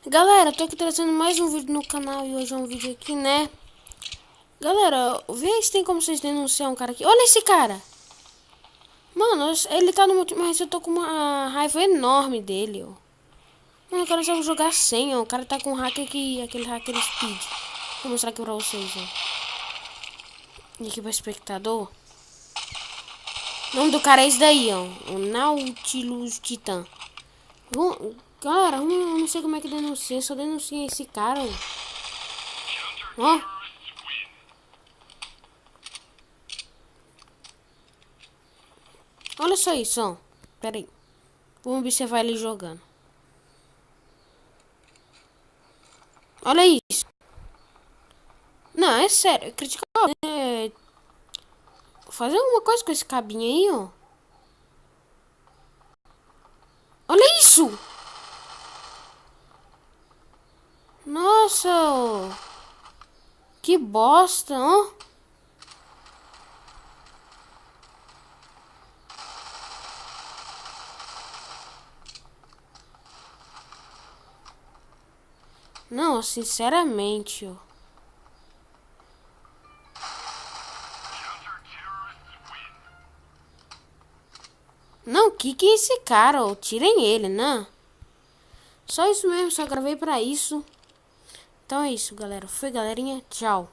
Galera, eu tô aqui trazendo mais um vídeo no canal e hoje é um vídeo aqui, né? Galera, vê se tem como vocês denunciar um cara aqui. Olha esse cara! Mano, ele tá no meu time, mas eu tô com uma raiva enorme dele, ó. Mano, o cara sabe jogar sem, ó. O cara tá com um hacker aqui, aquele hacker speed. Vou mostrar aqui pra vocês, ó. E aqui pra espectador. O nome do cara é esse daí, ó. O Nautilus Titan. Galera, eu não sei como é que denuncia, só denuncia esse cara, ó. Olha só isso, ó. Pera aí. Vamos observar ele jogando. Olha isso. Não, é sério. É criticar. Fazer alguma coisa com esse cabinho aí, ó. Olha isso. Nossa. Que bosta, ó. Não, sinceramente, ó. Não, que é esse cara, ó? Tirem ele, né? Só isso mesmo, só gravei pra isso. Então é isso, galera. Foi, galerinha. Tchau.